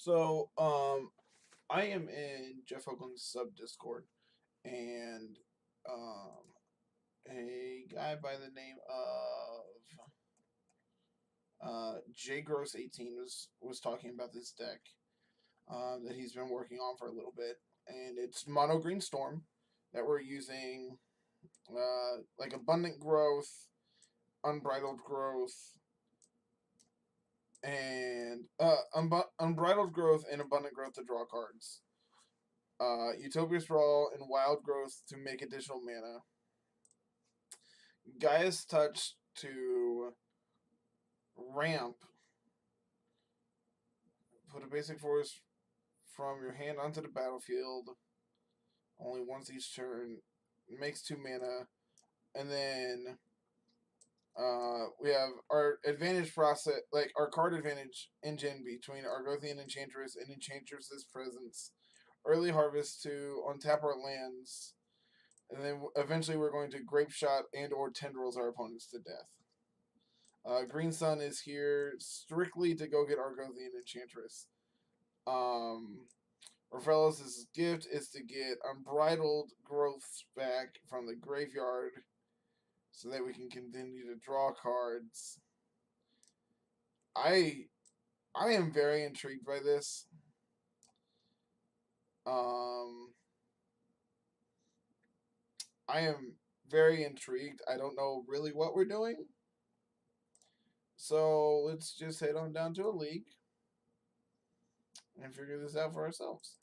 So, I am in Jeff Hoagland's sub Discord, and a guy by the name of J Gross 18 was talking about this deck that he's been working on for a little bit, and it's Mono Green Storm that we're using, like Abundant Growth, Unbridled Growth, and Unbridled Growth and Abundant Growth to draw cards. Utopia Sprawl and Wild Growth to make additional mana. Gaia's Touch to ramp. Put a basic force from your hand onto the battlefield. Only once each turn. Makes 2 mana. And then we have our advantage process, like our card advantage engine between Argothian Enchantress and Enchantress's Presence. Early harvest to untap our lands. And then eventually we're going to Grape Shot and or Tendrils our opponents to death. Green Sun is here strictly to go get Argothian Enchantress. Orphelos' gift is to get Unbridled Growth back from the graveyard so that we can continue to draw cards. I am very intrigued by this. I am very intrigued. I don't know really what we're doing. So let's just head on down to a league and figure this out for ourselves.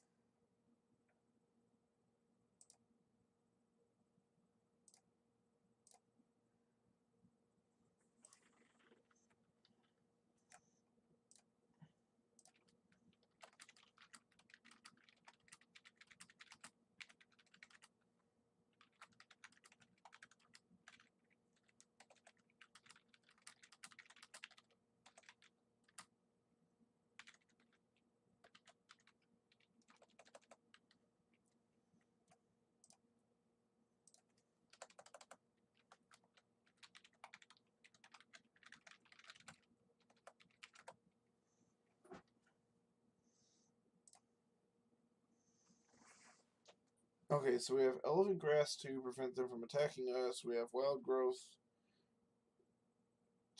Okay, so we have Elven Grass to prevent them from attacking us. We have Wild Growth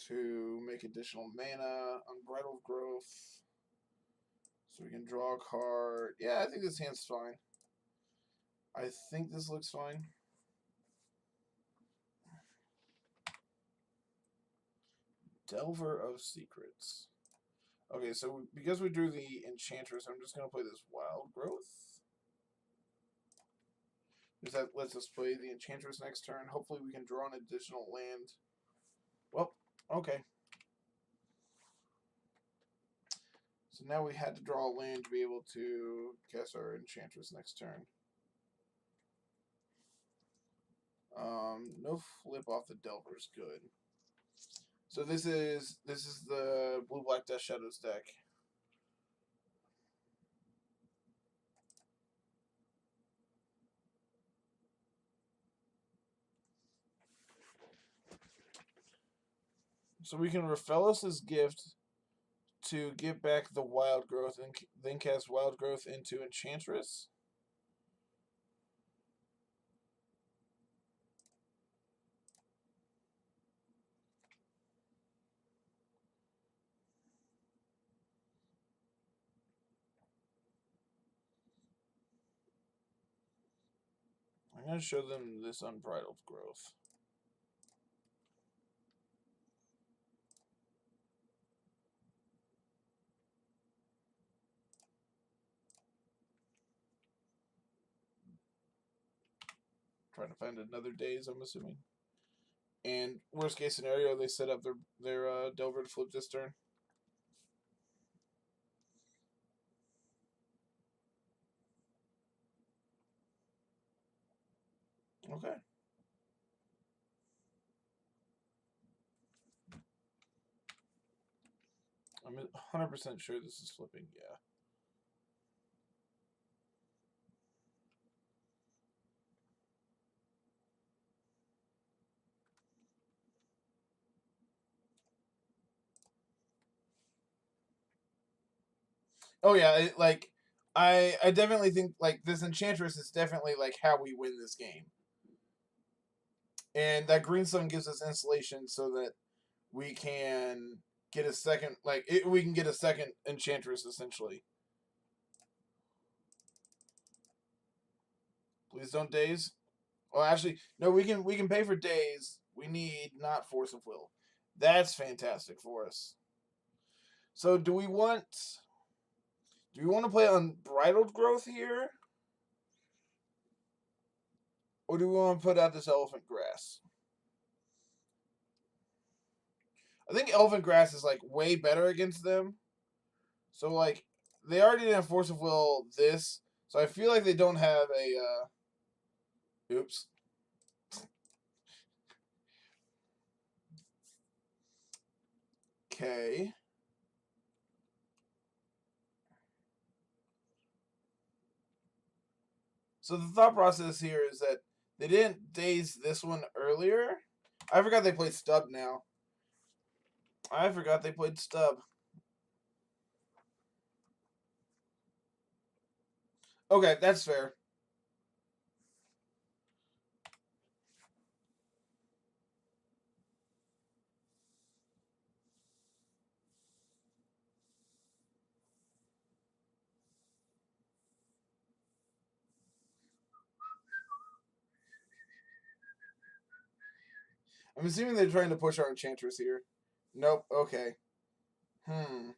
to make additional mana. Unbridled Growth. So we can draw a card. Yeah, I think this hand's fine. I think this looks fine. Delver of Secrets. Okay, so because we drew the Enchantress, I'm just going to play this Wild Growth. Because that lets us play the Enchantress next turn. Hopefully we can draw an additional land. Well, okay. So now we had to draw a land to be able to cast our Enchantress next turn. No flip off the Delver is good. So this is the Blue Black Death Shadows deck. So we can Raphelos' gift to get back the Wild Growth and then cast Wild Growth into Enchantress. I'm going to show them this Unbridled Growth. Trying to find another days, I'm assuming. And worst case scenario, they set up their Delver to flip this turn. Okay. I'm 100% sure this is flipping, yeah. Oh yeah, like I definitely think like this Enchantress is definitely like how we win this game. And that Green Sun gives us insulation so that we can get a second we can get a second Enchantress essentially. Please don't daze. Well, actually, no. We can pay for days. We need not Force of Will. That's fantastic for us. So do we want to play Unbridled Growth here, or do we want to put out this Elephant Grass? I think Elephant Grass is like way better against them. So like they already didn't have Force of Will this, so I feel like they don't have a. Oops. Okay. So the thought process here is that they didn't daze this one earlier. I forgot they played Stub now. I forgot they played Stub. Okay, that's fair. I'm assuming they're trying to push our Enchantress here. Nope. Okay. Hmm.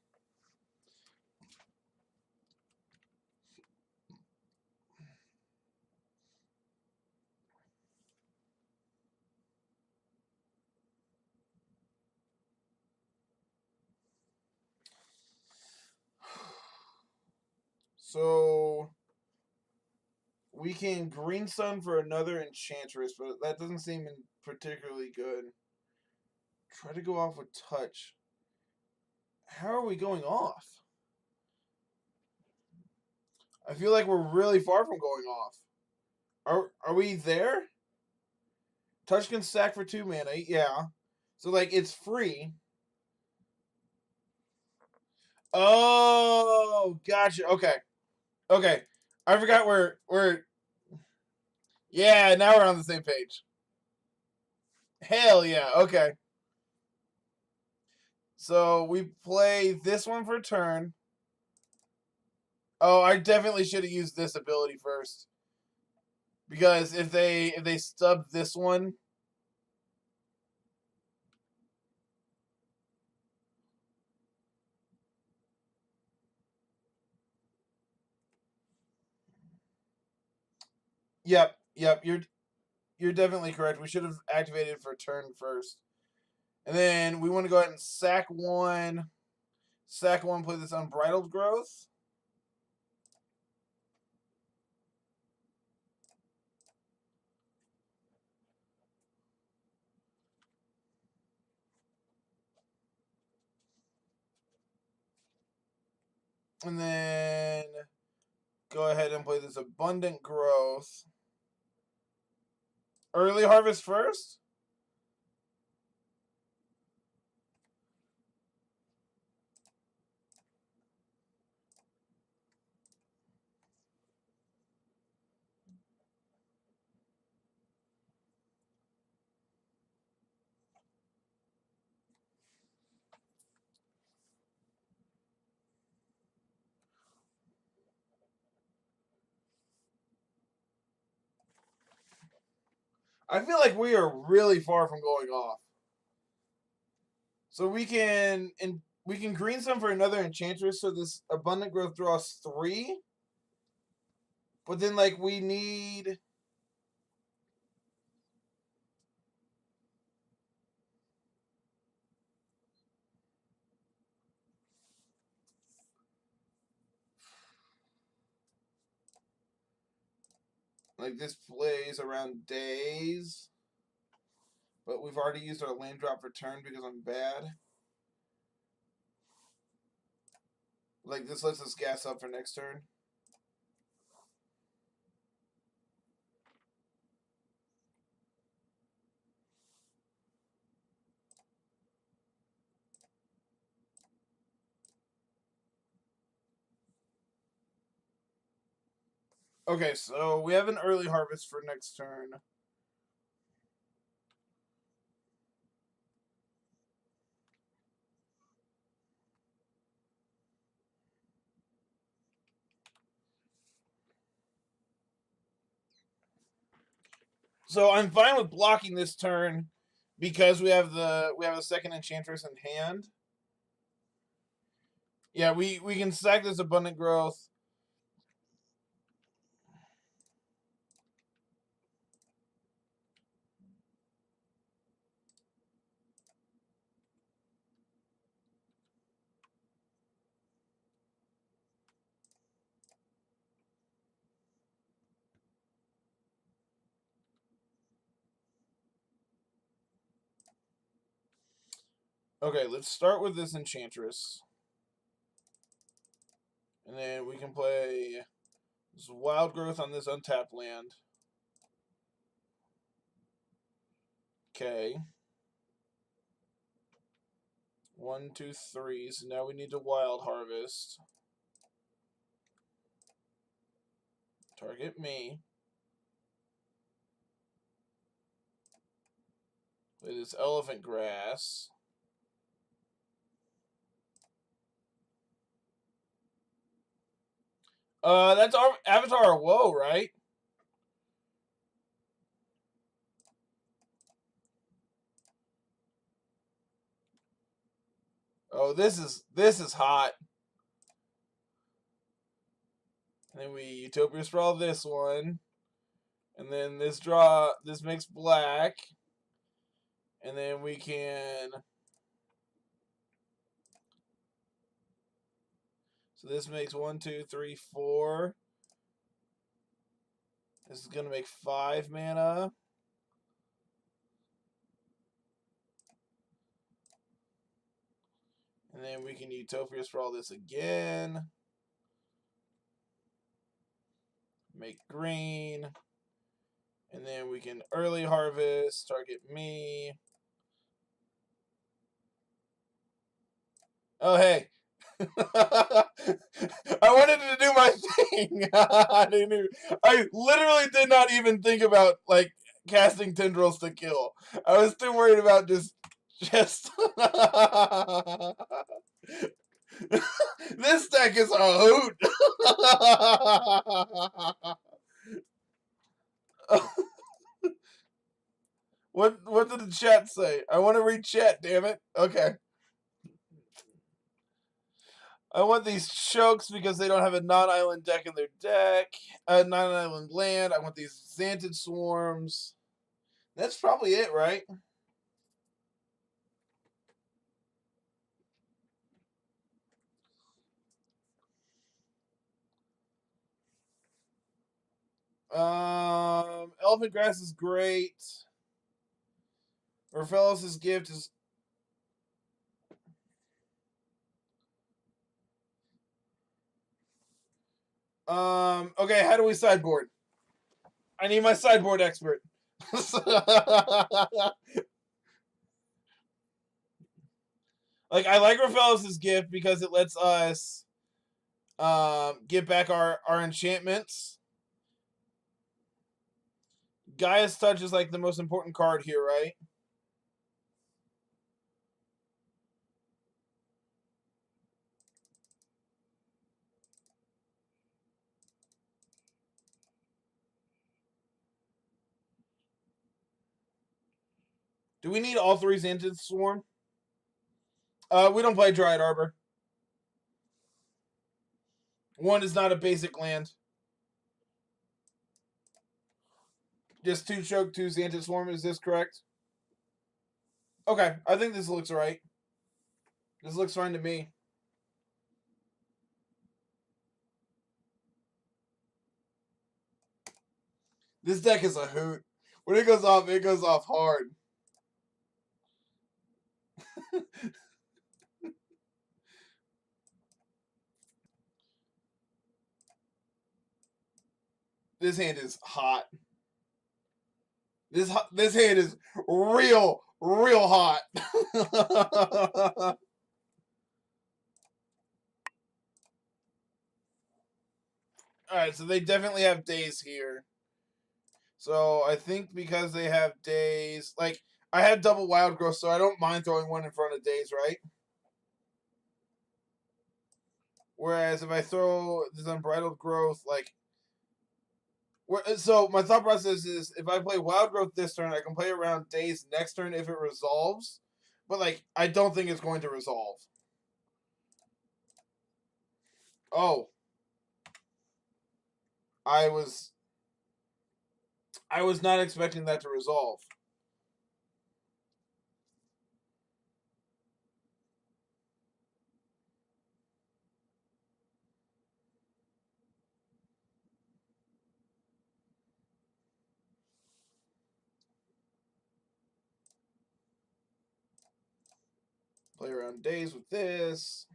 So we can Green Sun for another Enchantress, but that doesn't seem particularly good. Try to go off with Touch. How are we going off? I feel like we're really far from going off. Are we there? Touch can stack for 2 mana. Yeah. So like it's free. Oh, gotcha. Okay. Okay. I forgot we're yeah, now we're on the same page. Hell yeah. Okay. So we play this one for turn. Oh, I definitely should have used this ability first. Because if they stub this one. Yep, you're definitely correct. We should have activated for turn first. And then we want to go ahead and sack one. Sack one, play this Unbridled Growth. And then go ahead and play this Abundant Growth. Early Harvest first? I feel like we are really far from going off. So we can green some for another Enchantress, so this Abundant Growth draws 3. But then like we need like this plays around days. But we've already used our land drop for turn because I'm bad. Like this lets us gas up for next turn. Okay, so we have an early harvest for next turn. So I'm fine with blocking this turn because we have a second enchantress in hand. Yeah, we can sack this abundant growth. Okay, let's start with this enchantress. And then we can play this wild growth on this untapped land. Okay. 1, 2, 3. So now we need to wild harvest. Target me. Play this elephant grass. That's our Avatar of Woe, right? Oh, this is hot. And then we Utopia Sprawl this one. And then this makes black. And then we can... So this makes 1, 2, 3, 4. This is going to make 5 mana. And then we can Utopia Sprawl this again. Make green. And then we can early harvest, target me. Oh, hey. I wanted to do my thing. I literally did not even think about, like, casting Tendrils to kill. I was too worried about just... This deck is a hoot. What did the chat say? I want to read chat, damn it. Okay. I want these chokes because they don't have a non-island deck in their deck. A non-island land. I want these Xantid Swarms. That's probably it, right? Elephant Grass is great. Orphelos' Gift is... Okay, how do we sideboard? I need my sideboard expert. Like, I like Orphelos' Gift because it lets us get back our enchantments. Gaia's Touch is like the most important card here, right? Do we need all 3 Xantid Swarm? We don't play Dryad Arbor. 1 is not a basic land. Just 2 choke, 2 Xantid Swarm. Is this correct? Okay, I think this looks right. This looks fine to me. This deck is a hoot. When it goes off hard. This hand is hot. This hand is real hot. Alright, so they definitely have days here. So I think because they have days, like, I had double wild growth, so I don't mind throwing one in front of days, right? Whereas if I throw this unbridled growth, like, so my thought process is if I play wild growth this turn, I can play around days next turn if it resolves. But, like, I don't think it's going to resolve. Oh. I was not expecting that to resolve. Play around days with this.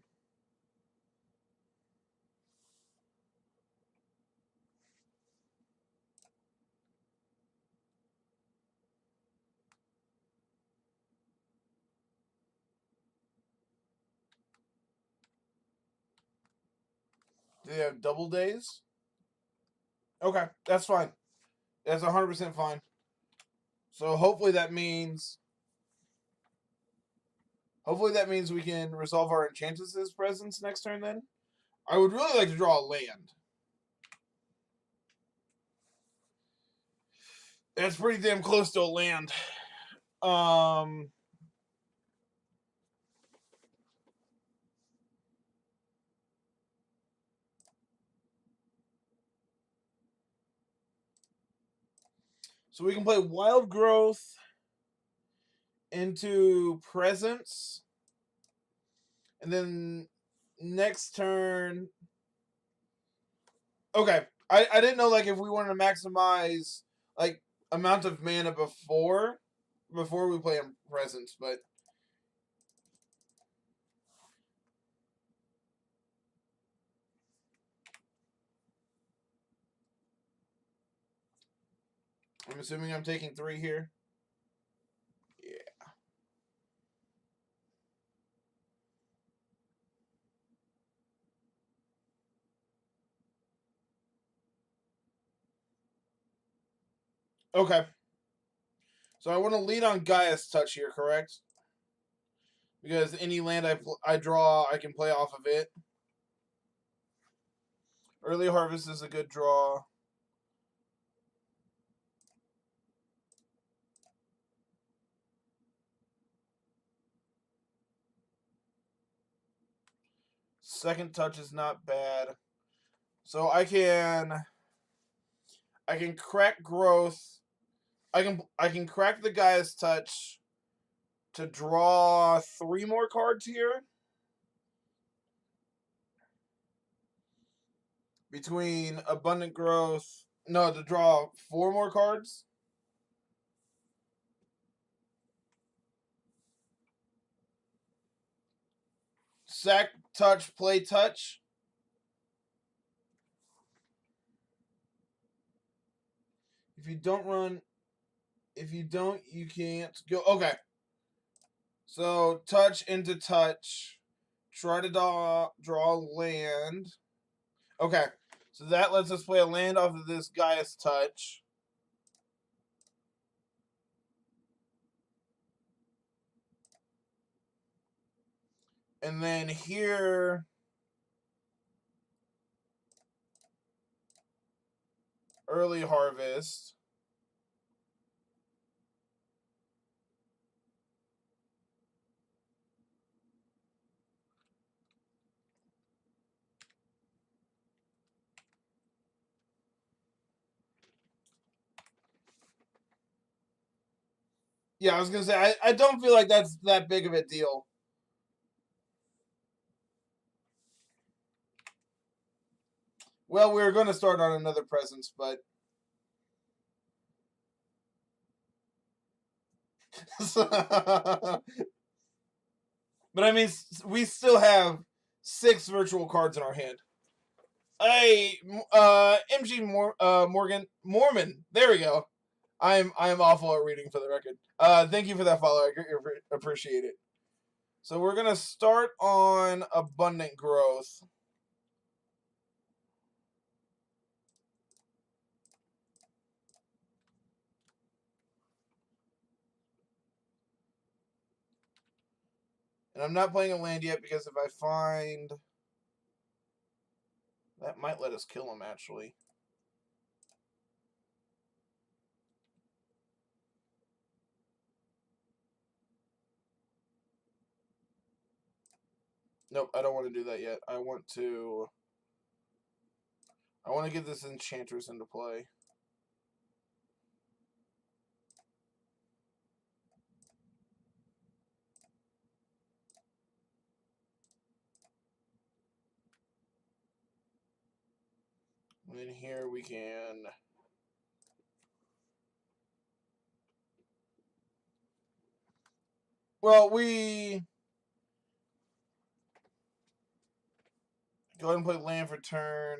Do they have double days? Okay, that's fine. That's 100% fine. So hopefully that means we can resolve our Enchantress's presence next turn then. I would really like to draw a land. That's pretty damn close to a land. So we can play Wild Growth into Presence. And then next turn. Okay. I didn't know, like, if we wanted to maximize, like, amount of mana before we play in Presence, but I'm assuming I'm taking 3 here. Yeah. Okay. So I want to lead on Gaia's Touch here, correct? Because any land I draw, I can play off of it. Early Harvest is a good draw. Second Touch is not bad. So I can crack Growth. I can crack the Gaia's Touch to draw 3 more cards here. Between Abundant Growth. No, to draw 4 more cards. Sack Touch, play Touch. If you don't, you can't go. Okay. So touch into touch. Try to draw land. Okay. So that lets us play a land off of this Gaia's Touch. And then here, Early Harvest. Yeah, I was going to say, I don't feel like that's that big of a deal. Well, we were going to start on another Presence, but... But I mean, we still have 6 virtual cards in our hand. Hey, MG Mormon. There we go. I'm awful at reading, for the record. Thank you for that follow. I appreciate it. So we're gonna start on Abundant Growth. And I'm not playing a land yet because if I find... That might let us kill him, actually. Nope, I don't want to do that yet. I want to get this Enchantress into play. And then here we can... Well, we... Go ahead and play land for turn.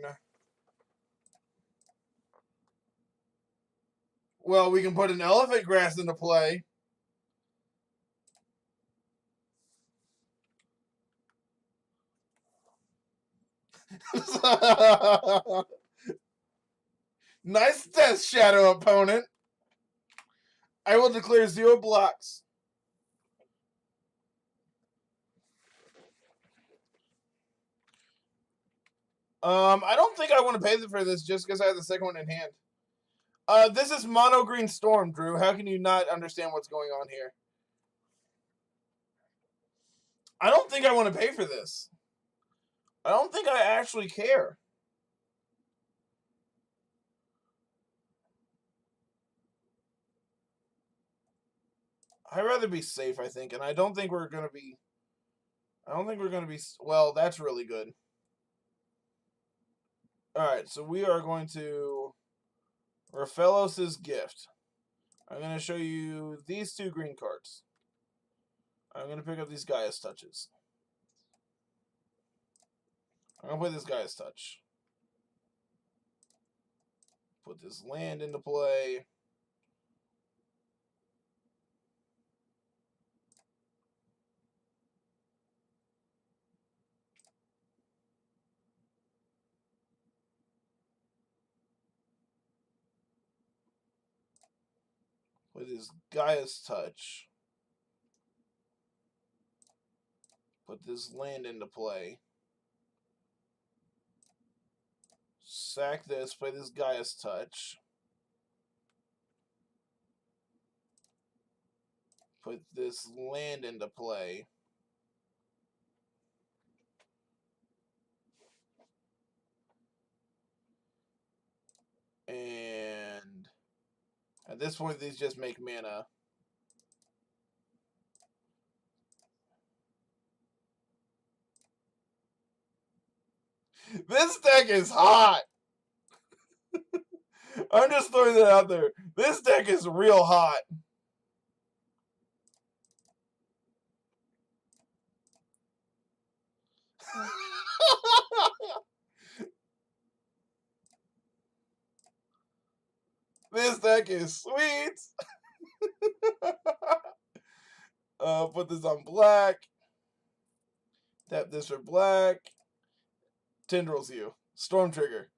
Well, we can put an Elephant Grass into play. Nice Death Shadow, opponent. I will declare 0 blocks. I don't think I want to pay for this just because I have the second one in hand. This is Mono Green Storm, Drew. How can you not understand what's going on here? I don't think I want to pay for this. I don't think I actually care. I'd rather be safe, I think, and I don't think we're going to be... Well, that's really good. Alright, so we are going to... Raphaelos' Gift. I'm going to show you these 2 green cards. I'm going to pick up these Gaia's Touches. I'm going to play this Gaia's Touch. Put this land into play. With his Gaia's Touch. Put this land into play. Sack this, play this Gaia's Touch. Put this land into play. And at this point, these just make mana. This deck is hot! I'm just throwing that out there. This deck is real hot. This deck is sweet. Put this on black. Tap this for black. Tendrils you. Storm Trigger.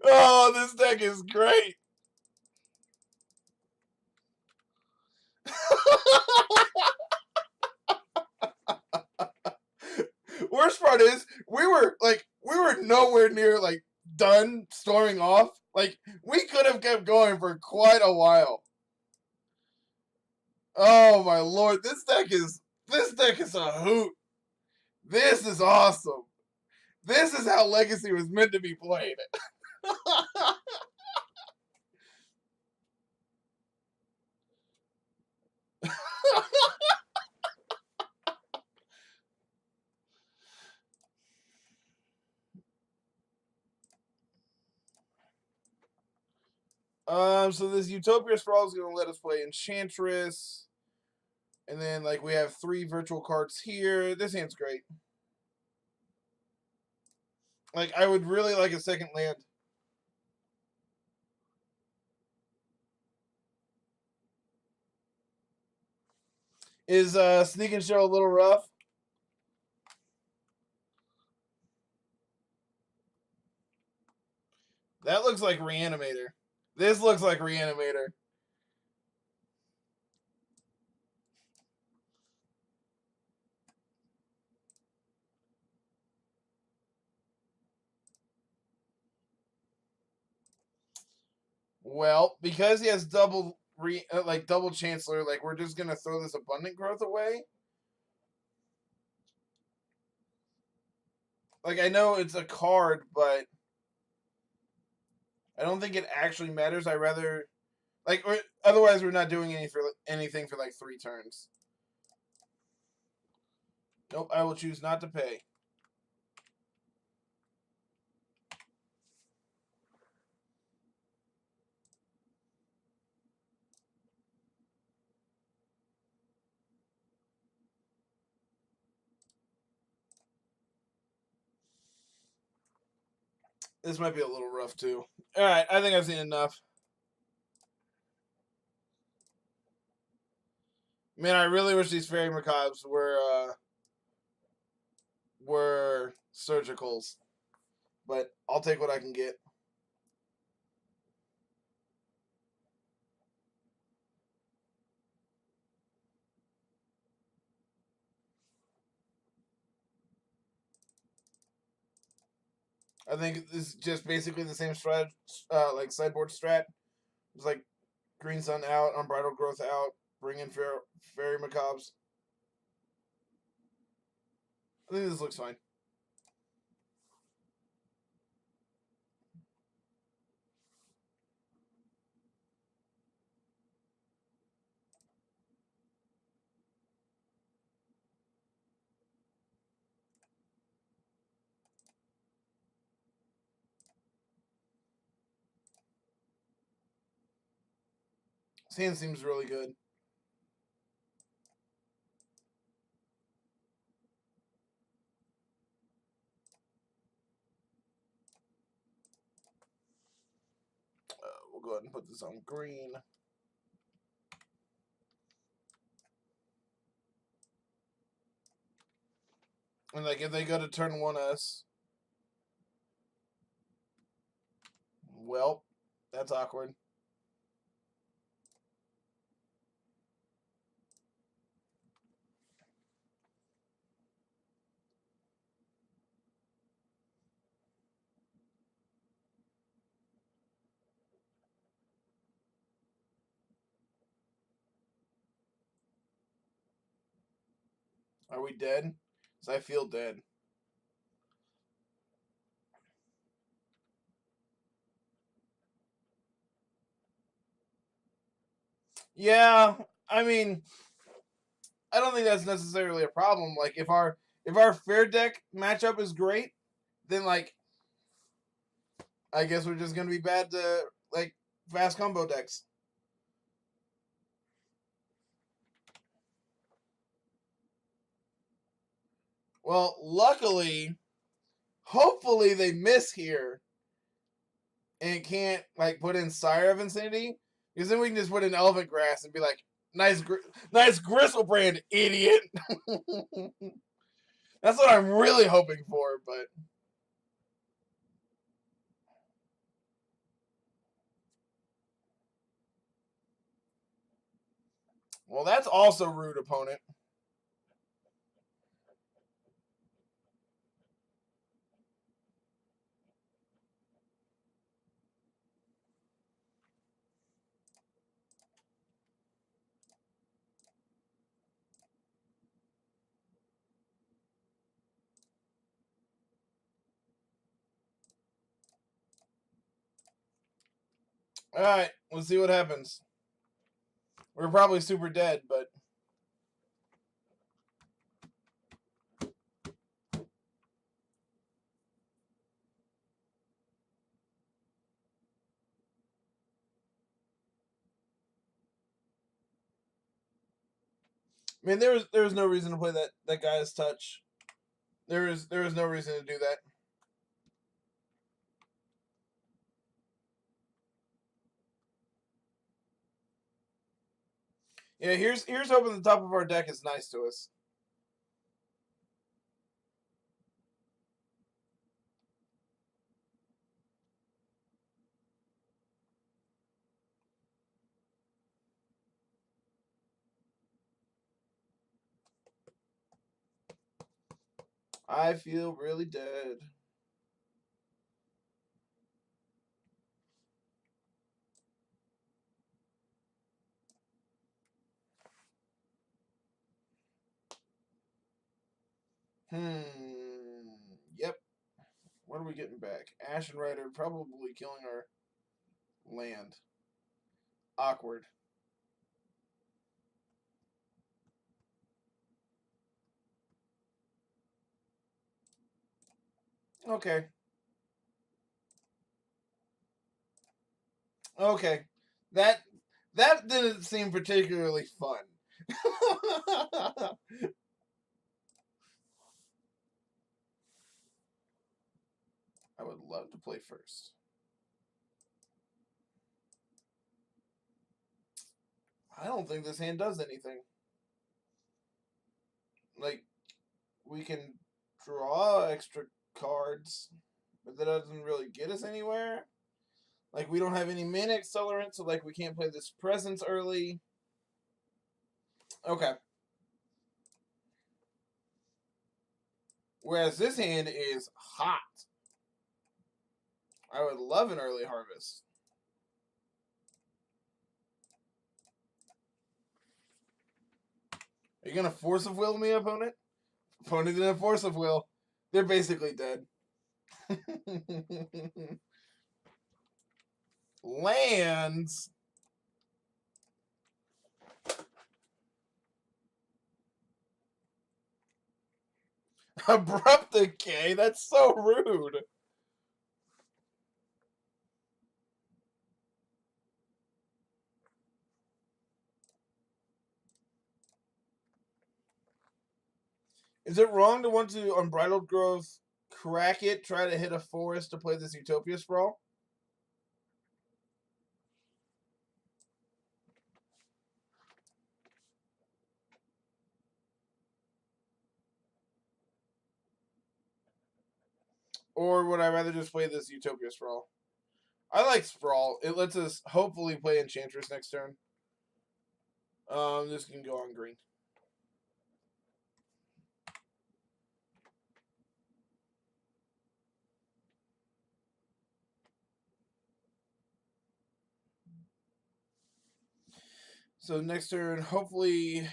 Oh, this deck is great. Worst part is we were nowhere near like done storming off. Like we could have kept going for quite a while. Oh my lord, this deck is a hoot. This is awesome. This is how Legacy was meant to be played. So this Utopia Sprawl is going to let us play Enchantress. And then, like, we have 3 virtual cards here. This hand's great. Like, I would really like a second land. Is Sneak and Show a little rough? That looks like Reanimator. This looks like Reanimator. Well, because he has double double Chancellor, like we're just gonna throw this Abundant Growth away. Like I know it's a card, but I don't think it actually matters. I rather otherwise we're not doing anything for like 3 turns. Nope, I will choose not to pay. This might be a little rough too. All right, I think I've seen enough. Man, I really wish these Fairy Macabres were surgicals, but I'll take what I can get. I think this is just basically the same strat, like sideboard strat. It's like Green Sun out, Unbridled Growth out, bring in Fairy Macabres. I think this looks fine. This hand seems really good. We'll go ahead and put this on green. And like if they go to turn 1S, well, that's awkward. Are we dead? Because I feel dead. Yeah, I mean, I don't think that's necessarily a problem. Like if our fair deck matchup is great, then like I guess we're just gonna be bad to like fast combo decks. Well, luckily, hopefully they miss here and can't like put in Sire of Insanity, because then we can just put in Elephant Grass and be like, nice Griselbrand, idiot. That's what I'm really hoping for, but well, that's also rude, opponent. All right, let's see what happens. We're probably super dead, but I mean, there was no reason to play that guy's touch. There was no reason to do that. Yeah, here's hoping the top of our deck is nice to us. I feel really dead. Yep. What are we getting back? Ashen Rider probably killing our land. Awkward. Okay. Okay. That didn't seem particularly fun. I would love to play first. I don't think this hand does anything. Like, we can draw extra cards, but that doesn't really get us anywhere. Like, we don't have any mana accelerant, so, like, we can't play this presence early. Okay. Whereas this hand is hot. I would love an early harvest. Are you going to Force of Will me, opponent? Opponent didn't Force of Will. They're basically dead. Lands. Abrupt Decay? That's so rude. Is it wrong to want to Unbridled Growth, crack it, try to hit a forest to play this Utopia Sprawl? Or would I rather just play this Utopia Sprawl? I like Sprawl. It lets us hopefully play Enchantress next turn. This can go on green. So next turn, hopefully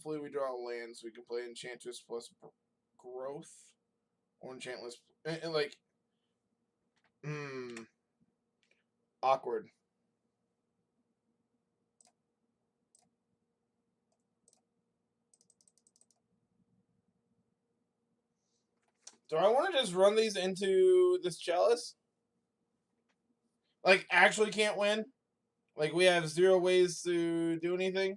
we draw a land so we can play Enchantress plus Growth. Or Enchantress. And like, awkward. Do I want to just run these into this Chalice? Like, actually can't win? Like, we have 0 ways to do anything?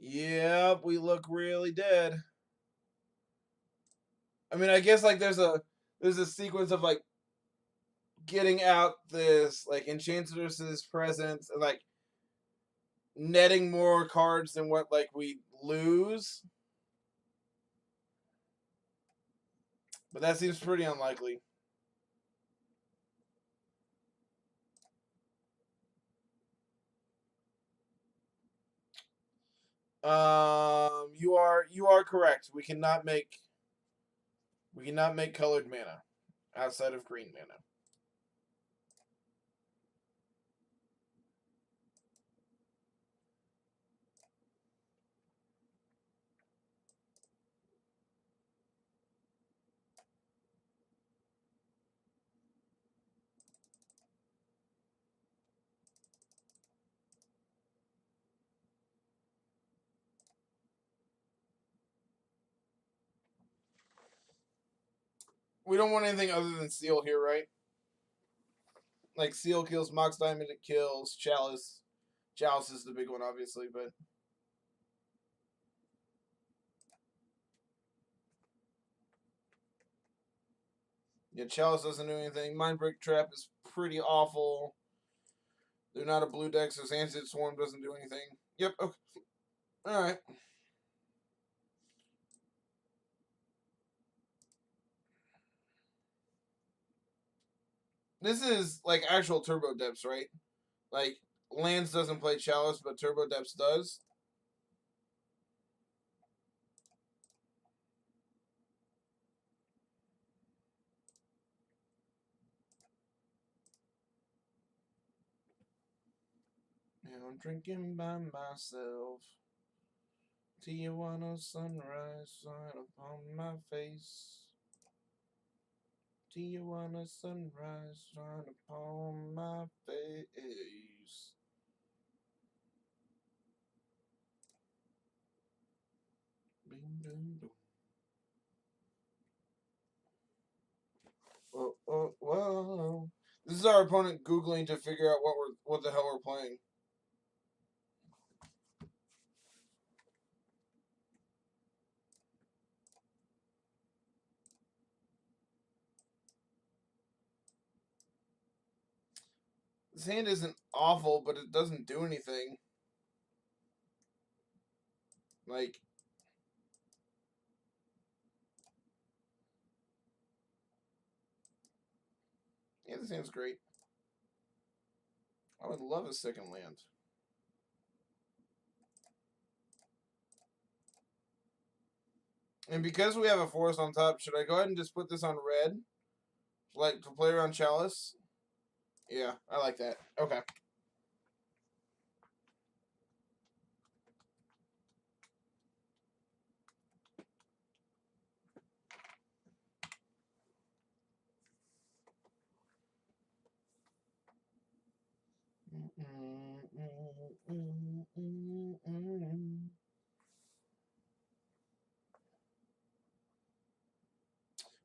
Yep, we look really dead. I mean, I guess, like, there's a sequence of, like, getting out this, like, Enchantress's presence and, like, netting more cards than what, like, we lose. But that seems pretty unlikely. You are correct. We cannot make colored mana outside of green mana. We don't want anything other than Seal here, right? Like, Seal kills Mox Diamond, it kills Chalice. Chalice is the big one, obviously, but... yeah, Chalice doesn't do anything. Mindbreak Trap is pretty awful. They're not a blue deck, so Zancid Swarm doesn't do anything. Yep, okay. Alright. This is, like, actual Turbo Depths, right? Like, Lands doesn't play Chalice, but Turbo Depths does. And I'm drinking by myself. Tijuana sunrise right upon my face. Tijuana sunrise right upon my face. Boom, boom, boom. Whoa, whoa, whoa. This is our opponent Googling to figure out what the hell we're playing. This hand isn't awful, but it doesn't do anything. Like, yeah, this hand's great. I would love a second land. And because we have a forest on top, should I go ahead and just put this on red? Like, to play around Chalice? Yeah, I like that. Okay.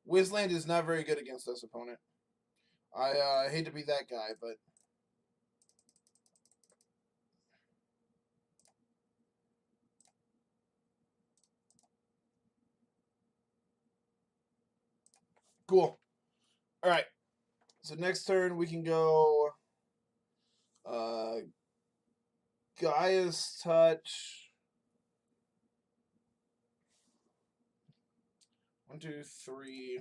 Wizland is not very good against this opponent. I hate to be that guy, but cool. All right. So next turn we can go Gaia's Touch. 1, 2, 3.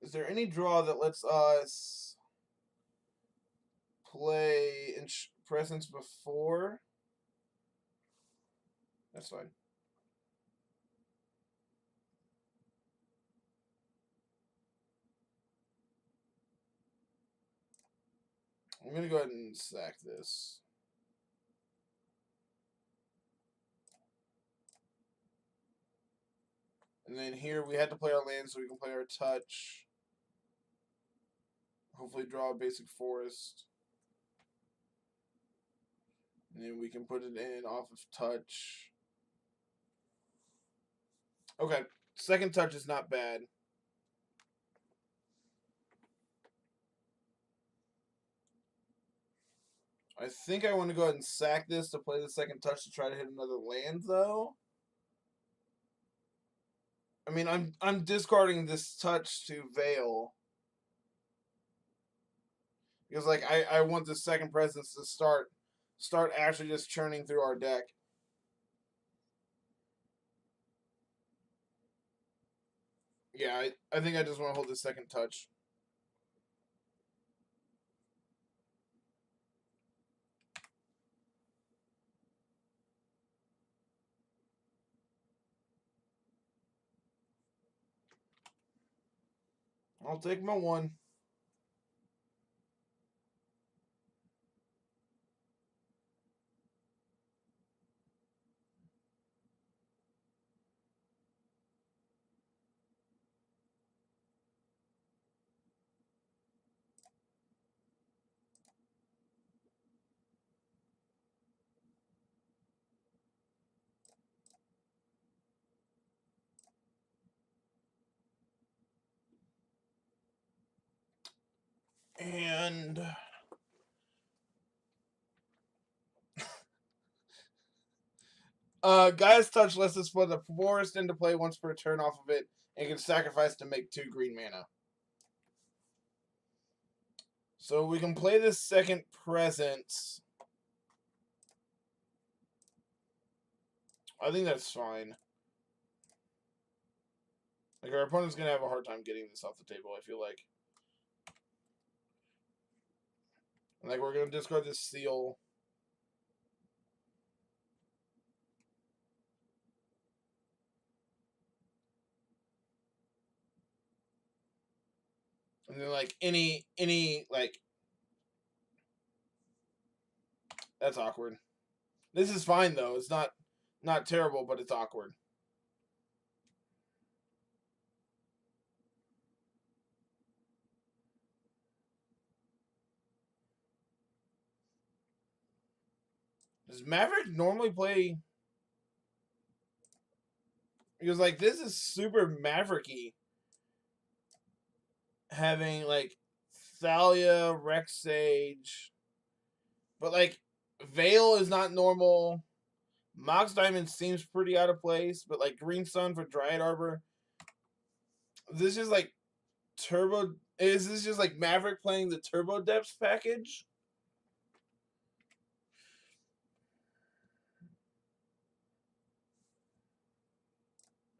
Is there any draw that lets us play Presence before? That's fine. I'm going to go ahead and sack this. And then here we had to play our land so we can play our touch. Hopefully draw a basic forest. And then we can put it in off of touch. Okay, second touch is not bad. I think I want to go ahead and sack this to play the second touch to try to hit another land, though. I mean, I'm discarding this touch to Veil. Because like I want the second presence to start actually just churning through our deck. Yeah, I think I just want to hold the second touch. I'll take my 1. And Gaia's Touch lets us put the forest into play once per turn off of it, and can sacrifice to make 2 green mana. So we can play this second presence. I think that's fine. Like, our opponent's going to have a hard time getting this off the table, I feel like. And, like, we're going to discard this seal. And then like any like that's awkward. This is fine though. It's not terrible, but it's awkward. Does Maverick normally play? Because like this is super Mavericky. Having like Thalia, Rex Sage, but like Veil is not normal. Mox Diamond seems pretty out of place, but like Green Sun for Dryad Arbor. This is like Turbo. Is this just like Maverick playing the Turbo Depths package?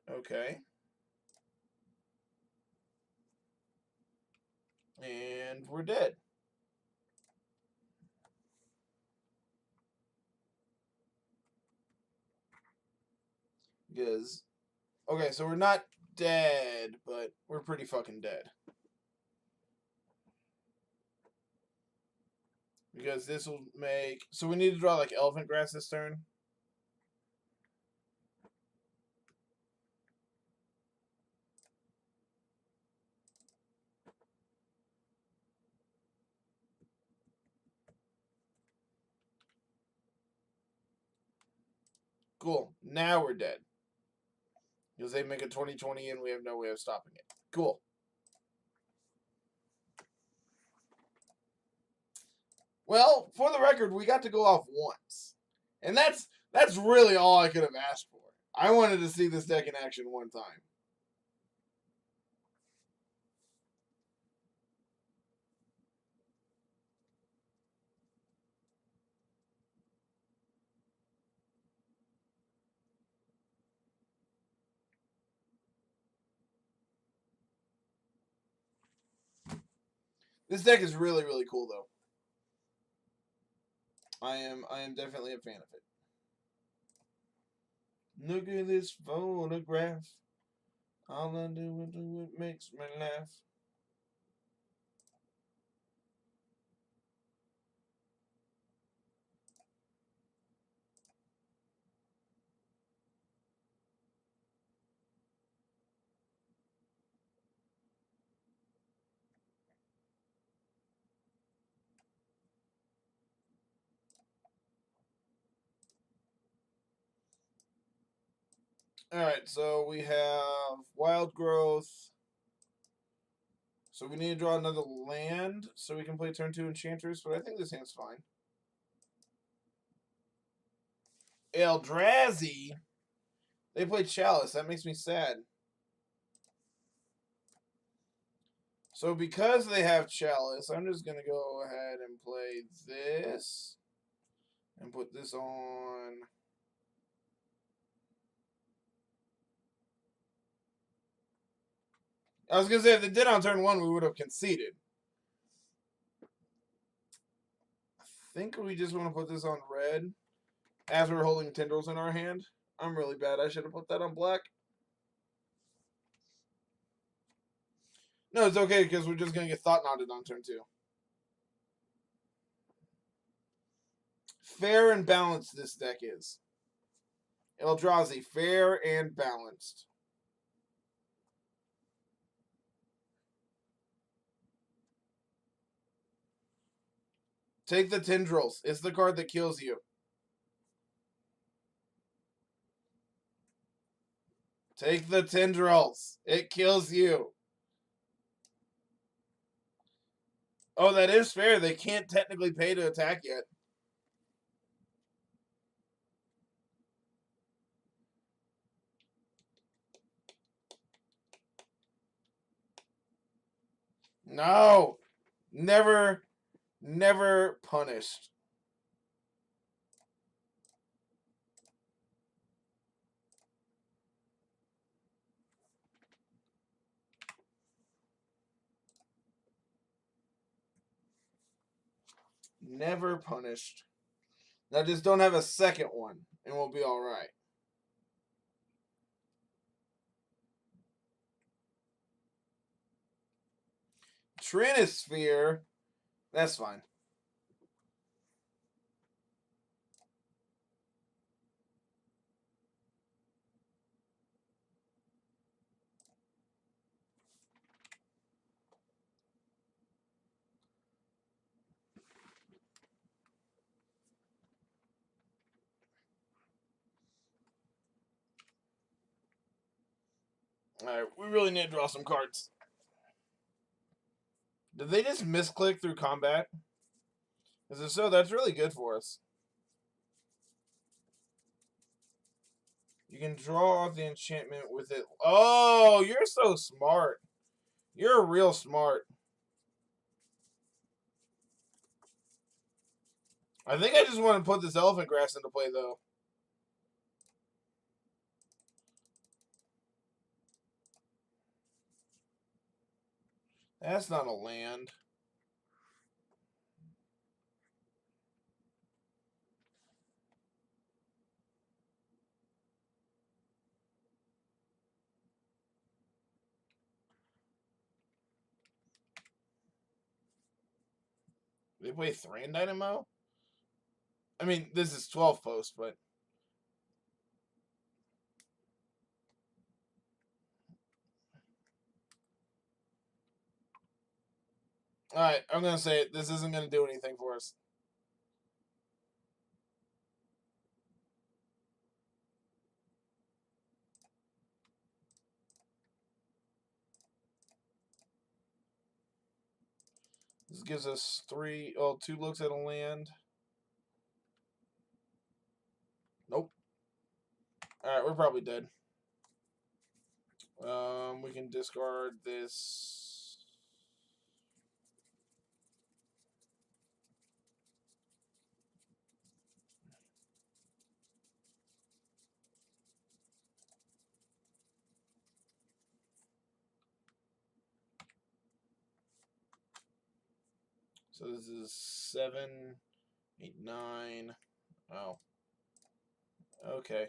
Okay. And we're dead. Because, okay, so we're not dead, but we're pretty fucking dead. Because this will make... So we need to draw like Elephant Grass this turn. Cool. Now we're dead. Because they make a 20/20 and we have no way of stopping it. Cool. Well, for the record, we got to go off once. And that's really all I could have asked for. I wanted to see this deck in action one time. This deck is really, really cool though. I am definitely a fan of it. Look at this photograph. All I do is do what makes me laugh. Alright, so we have Wild Growth. So we need to draw another land so we can play turn 2 Enchantress, but I think this hand's fine. Eldrazi? They played Chalice. That makes me sad. So because they have Chalice, I'm just going to go ahead and play this. And put this on... I was going to say, if they did on turn 1, we would have conceded. I think we just want to put this on red as we're holding Tendrils in our hand. I'm really bad. I should have put that on black. No, it's okay because we're just going to get Thought Knotted on turn 2. Fair and balanced this deck is. Eldrazi, fair and balanced. Take the Tendrils. It's the card that kills you. Take the Tendrils. It kills you. Oh, that is fair. They can't technically pay to attack yet. No. Never punished. Never punished. Now just don't have a second one, and we'll be all right. Trinisphere. That's fine. Alright, we really need to draw some cards. Did they just misclick through combat? Because if so, that's really good for us. You can draw the enchantment with it. Oh, you're so smart. You're real smart. I think I just want to put this elephant grass into play, though. That's not a land. They play Thran Dynamo? I mean, this is 12 post, but... Alright, I'm going to say it. This isn't going to do anything for us. This gives us 2 looks at a land. Nope. Alright, we're probably dead. We can discard this. So this is 7, 8, 9. Oh. Okay.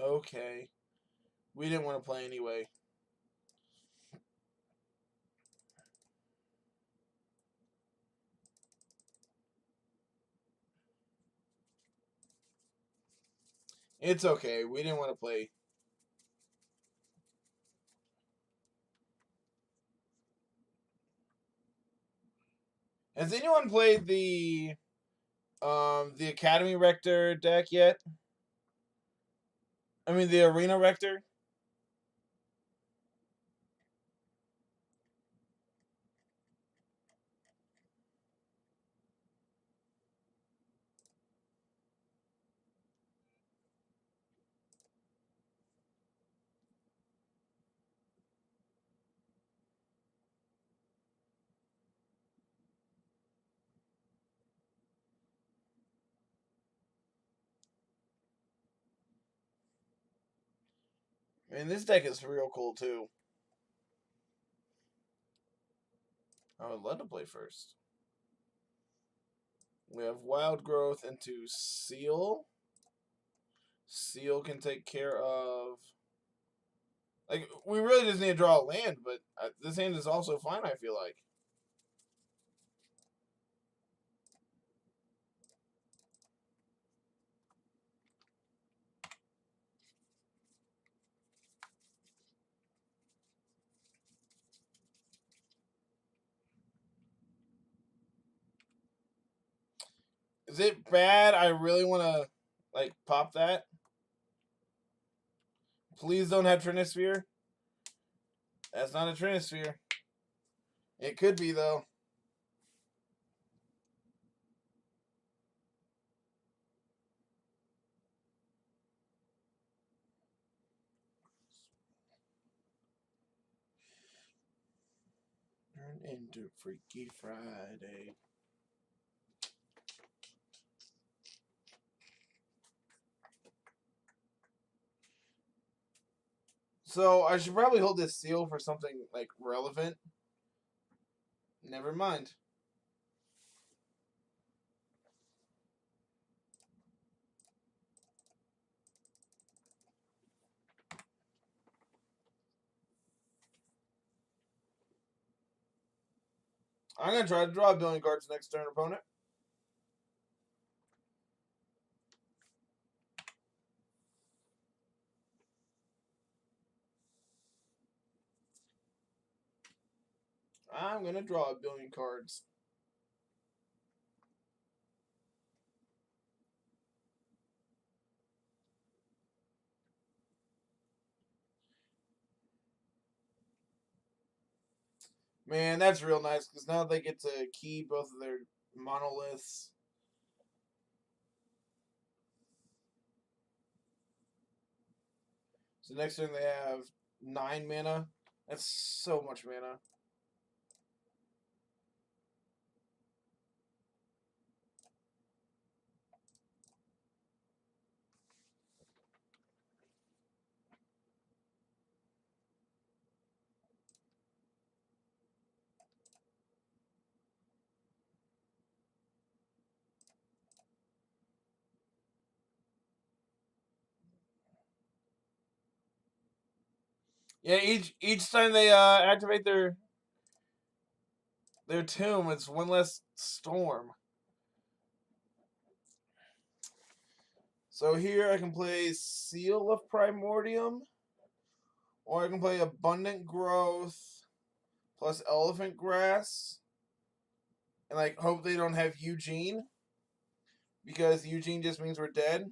Okay. We didn't want to play anyway. It's okay. We didn't want to play. Has anyone played the Academy Rector deck yet? I mean the Arena Rector? I mean, this deck is real cool too. I would love to play first. We have Wild Growth into Seal. Seal can take care of... Like, we really just need to draw a land, but this hand is also fine, I feel like. Is it bad? I really want to, like, pop that. Please don't have Trinisphere. That's not a Trinisphere. It could be, though. Turn into Freaky Friday. So, I should probably hold this seal for something, like, relevant. Never mind. I'm going to try to draw a billion cards next turn, opponent. I'm going to draw a billion cards. Man, that's real nice because now they get to key both of their monoliths. So next turn they have 9 mana. That's so much mana. Yeah, each time they activate their tomb, it's one less storm. So here I can play Seal of Primordium, or I can play Abundant Growth plus Elephant Grass, and like hope they don't have Eugene, because Eugene just means we're dead.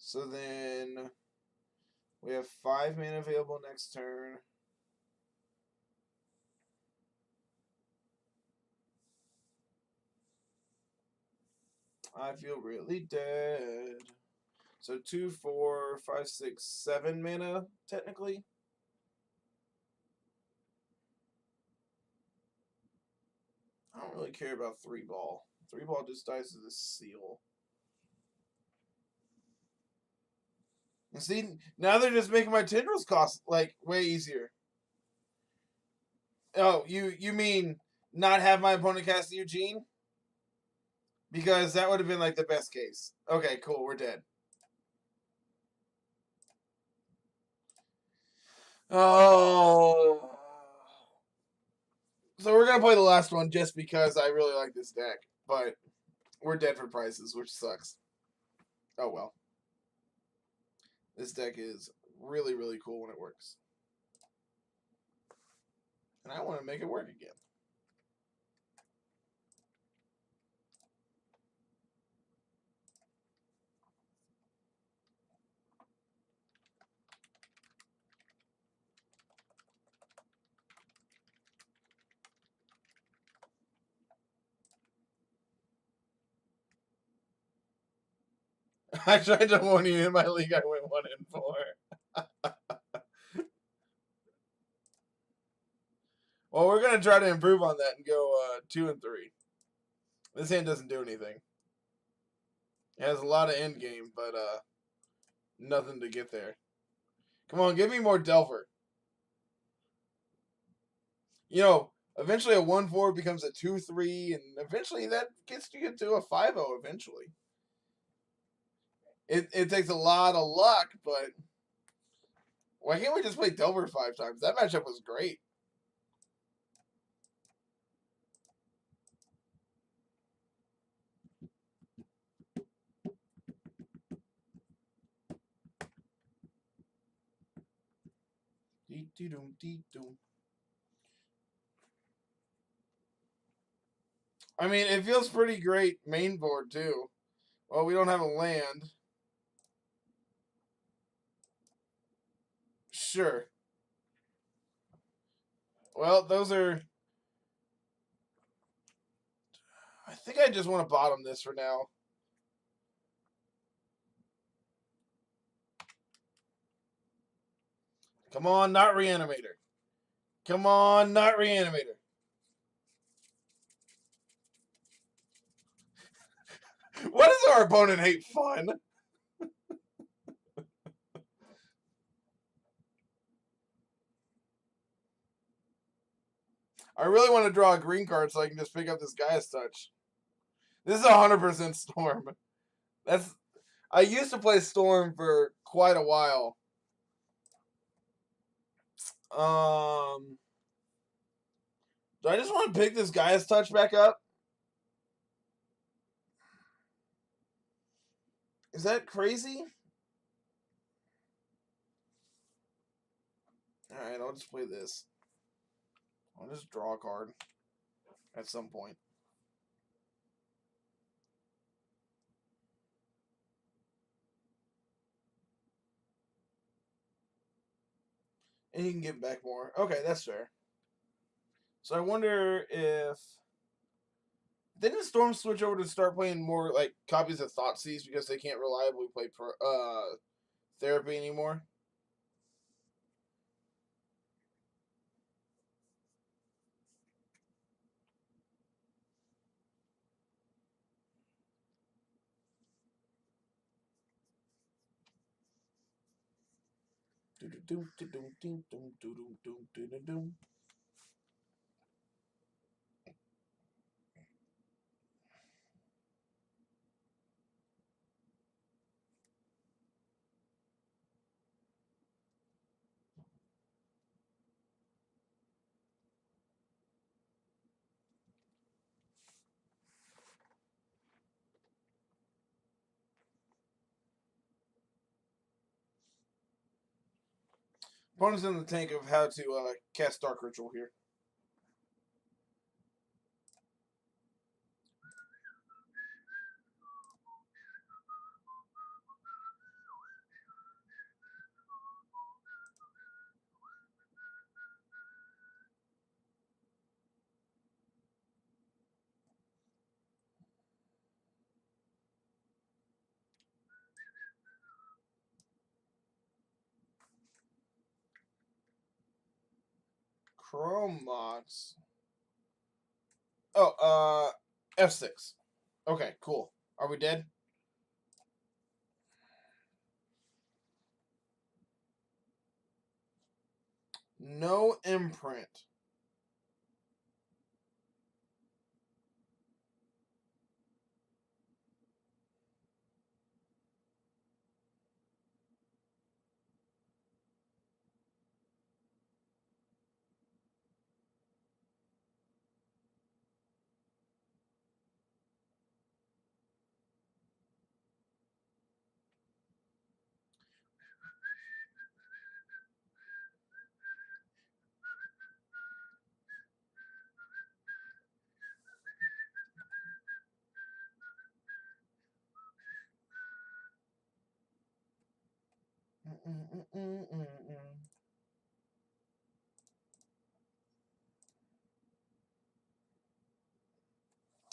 So then we have 5 mana available next turn. I feel really dead. So 2, 4, 5, 6, 7 mana, technically. I don't really care about 3-ball. 3-ball just dies as a seal. And see, now they're just making my tendrils cost like way easier. Oh, you mean not have my opponent cast Eugene? Because that would have been like the best case. Okay, cool, we're dead. Oh. So we're gonna play the last one just because I really like this deck, but we're dead for prices, which sucks. Oh well. This deck is really, really cool when it works. And I want to make it work again. I tried to warn you in my league. I went 1-4. Well, we're gonna try to improve on that and go 2-3. This hand doesn't do anything. It has a lot of end game, but nothing to get there. Come on, give me more Delver. You know, eventually a 1-4 becomes a 2-3, and eventually that gets you to a 5-0 eventually. It takes a lot of luck, but why can't we just play Delver 5 times? That matchup was great. I mean, it feels pretty great main board, too. Well, we don't have a land. Sure. Well, those are... I think I just want to bottom this for now. Come on, not Reanimator. Come on, not Reanimator. Why does our opponent hate fun? I really want to draw a green card so I can just pick up this Gaia's Touch. This is 100% Storm. I used to play Storm for quite a while. Do I just want to pick this Gaia's Touch back up? Is that crazy? Alright, I'll just play this. I'll just draw a card at some point. And you can give back more. Okay, that's fair. So I wonder if... Didn't Storm switch over to start playing more like copies of Thoughtseize because they can't reliably play Therapy anymore? Opponent's in the tank of how to cast Dark Ritual here. Chrome Mox. Oh, F6. Okay, cool. Are we dead? No imprint.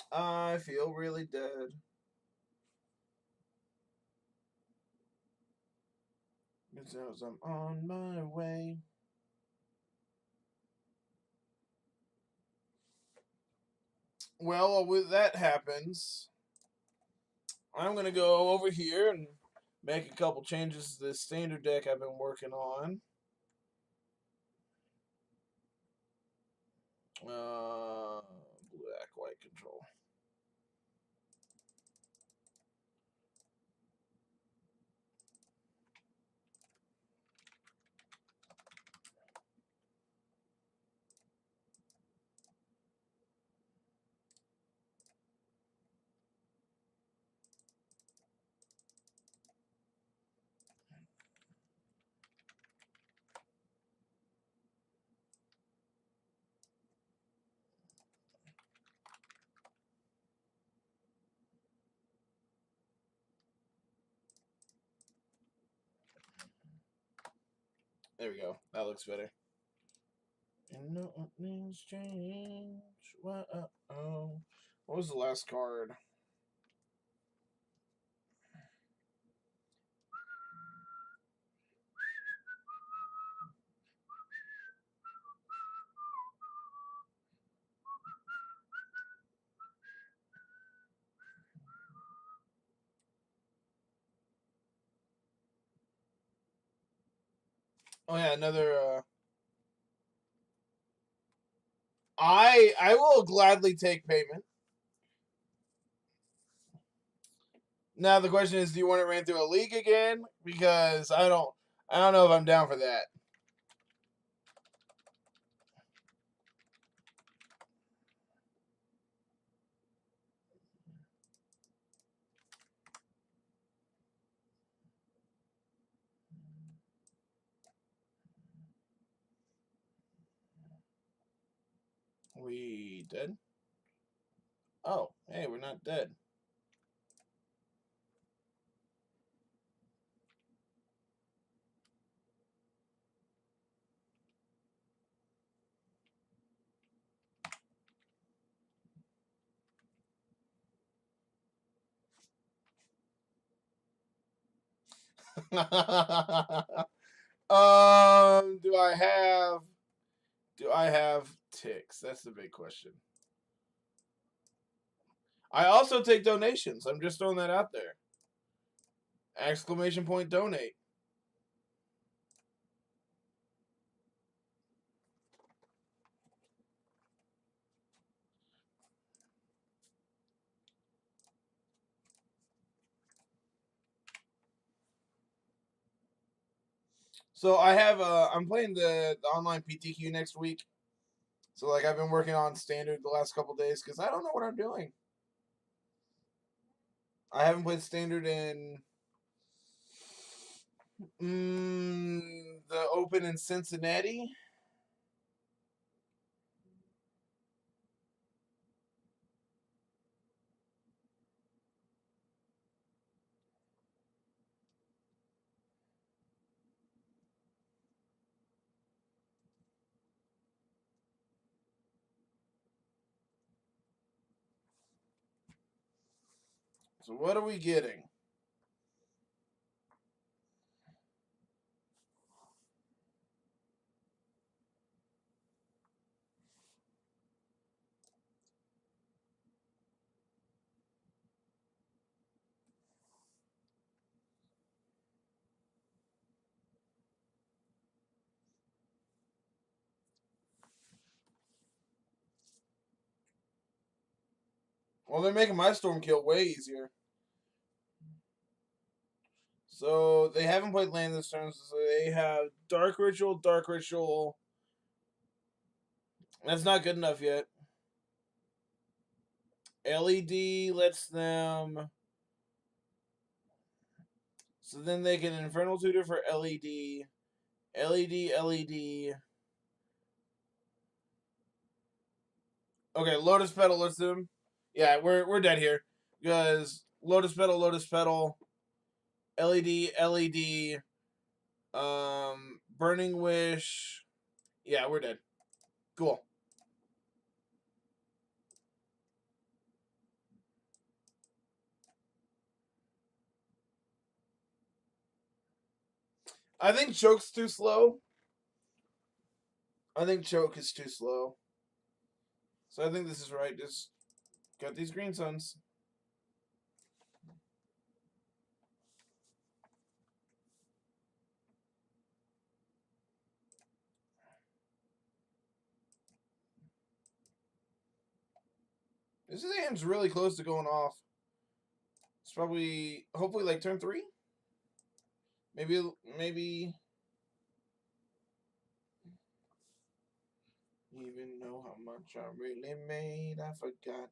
I feel really dead. Because I'm on my way. Well, with that happens, I'm going to go over here and make a couple changes to this standard deck I've been working on. Black, white control. There we go. That looks better. And nothing's changed. What was the last card? Oh yeah, another. I will gladly take payment. Now the question is, do you want it ran through a league again? Because I don't know if I'm down for that. We dead? Oh, hey, we're not dead. Do I have ticks? That's the big question. I also take donations. I'm just throwing that out there. Exclamation point donate. So I have I'm playing the online PTQ next week. So like I've been working on standard the last couple days because I don't know what I'm doing. I haven't played standard in the Open in Cincinnati. So what are we getting? Well, they're making my storm kill way easier. So they haven't played land this turn, so they have Dark Ritual, Dark Ritual. That's not good enough yet. LED lets them. So then they can Infernal Tutor for LED. LED, LED. Okay, Lotus Petal lets them. Yeah, we're dead here. Because Lotus Petal, LED, LED, Burning Wish. Yeah, we're dead. Cool. I think Choke's too slow. I think Choke is too slow. So I think this is right. Just got these Green Suns. This hand's really close to going off. It's probably, hopefully, like turn 3. Maybe. Even know how much I really made, I forgot.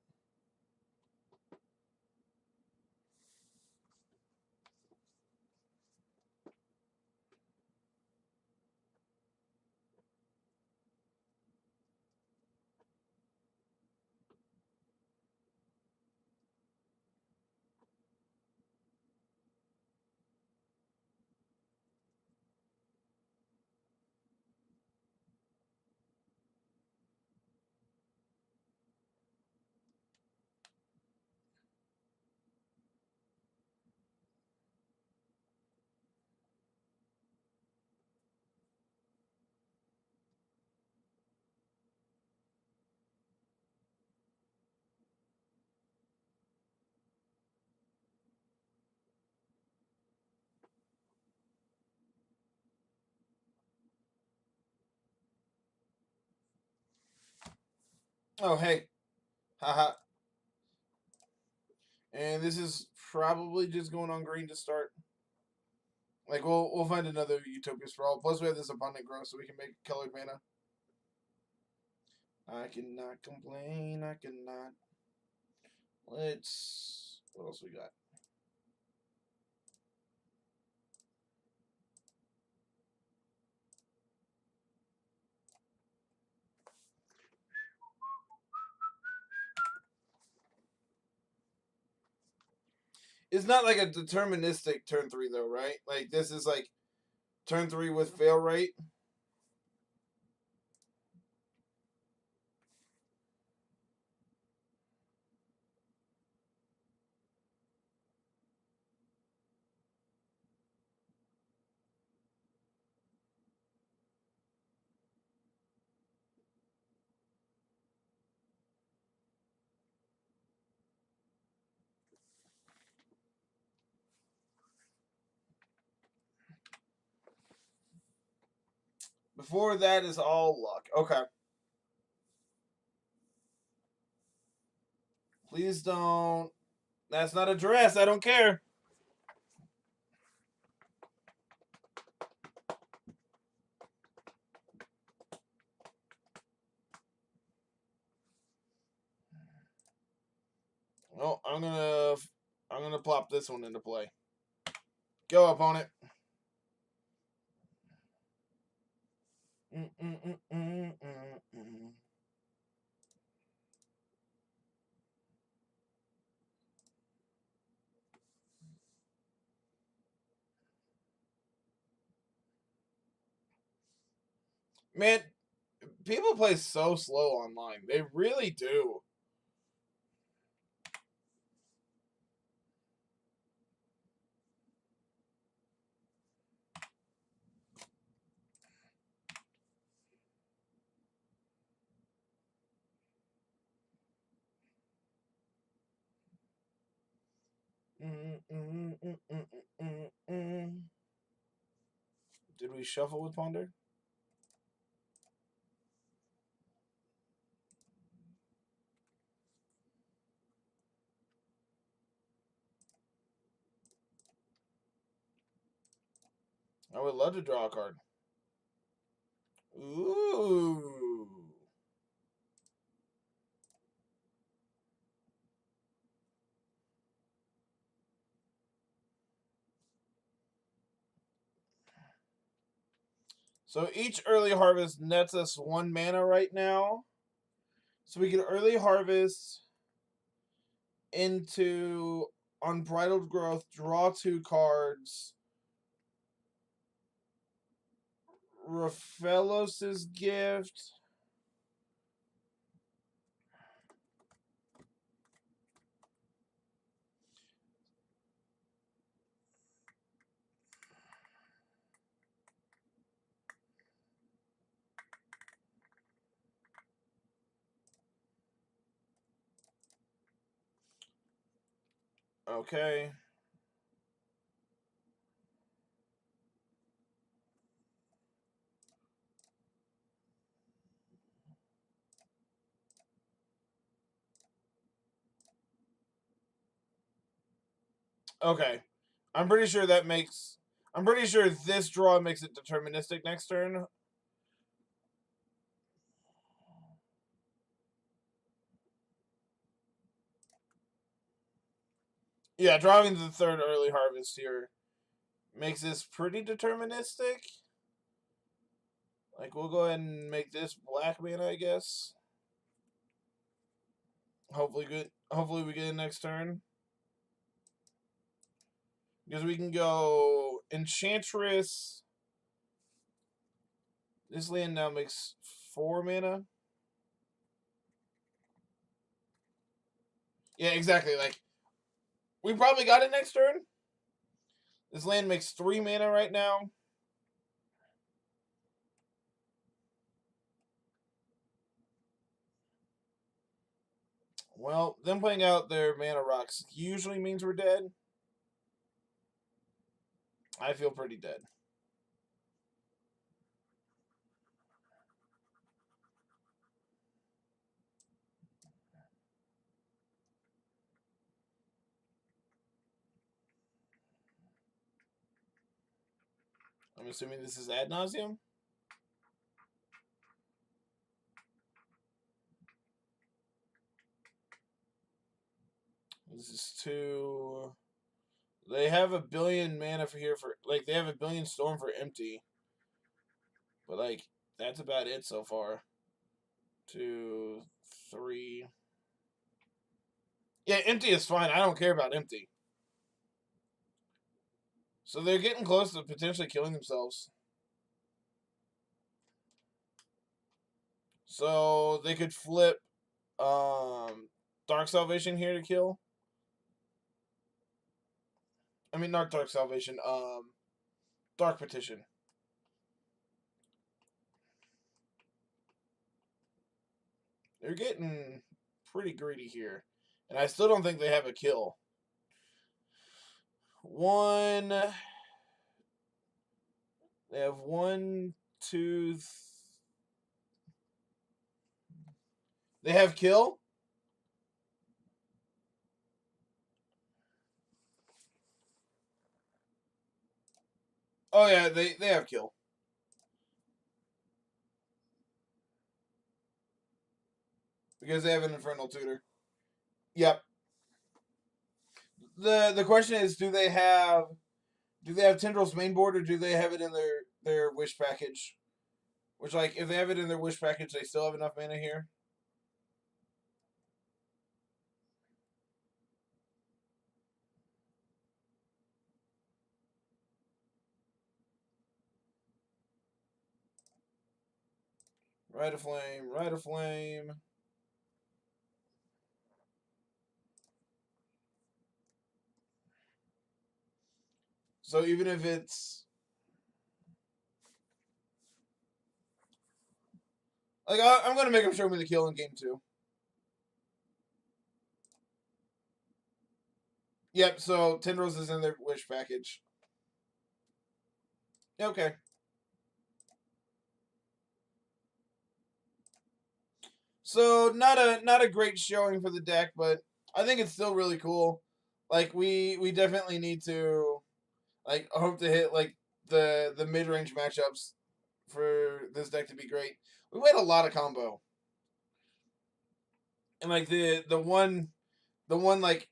Oh, hey. Haha. And this is probably just going on green to start. Like, we'll find another Utopia Sprawl. Plus, we have this abundant growth, so we can make colored mana. I cannot complain. I cannot. Let's... What else we got? It's not like a deterministic turn 3, though, right? Like, this is like turn 3 with fail rate. Before that is all luck. Okay. Please don't. That's not a dress. I don't care. Oh, I'm gonna plop this one into play. Go, opponent. Man, people play so slow online. They really do. Did we shuffle with Ponder? I would love to draw a card. Ooh. So each early harvest nets us 1 mana right now. So we can early harvest into Unbridled Growth, draw 2 cards. Raphalos' Gift. Okay. Okay. I'm pretty sure that makes... I'm pretty sure this draw makes it deterministic next turn. Yeah, drawing the 3rd early harvest here makes this pretty deterministic. Like, we'll go ahead and make this black mana, I guess. Hopefully we get it next turn. Because we can go Enchantress. This land now makes 4 mana. Yeah, exactly. Like, we probably got it next turn. This land makes 3 mana right now. Well, them playing out their mana rocks usually means we're dead. I feel pretty dead. I'm assuming this is Ad Nauseam. This is 2. They have a billion mana for here for like they have a billion storm for empty. But like that's about it so far. 2, 3. Yeah, empty is fine. I don't care about empty. So they're getting close to potentially killing themselves. So they could flip Dark Salvation here to kill. I mean, not Dark Salvation. Dark Petition. They're getting pretty greedy here. And I still don't think they have a kill. 1. They have 1, 2. They have kill. Oh yeah, they have kill. Because they have an Infernal Tutor. Yep. The question is, do they have Tendrils main board, or do they have it in their wish package? Which, like, if they have it in their wish package, they still have enough mana here. Rite of Flame, Rite of Flame. So even if it's like, I'm gonna make them show me the kill in game 2. Yep. So Tendrils is in their wish package. Okay. So not a great showing for the deck, but I think it's still really cool. Like we definitely need to like hope to hit like the mid range matchups for this deck to be great. We played a lot of combo, and like the one like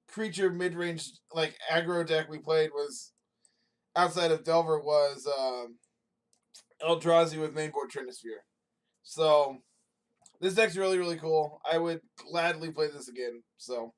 creature mid range like aggro deck we played was outside of Delver was Eldrazi with mainboard Trinisphere. So this deck's really cool. I would gladly play this again. So.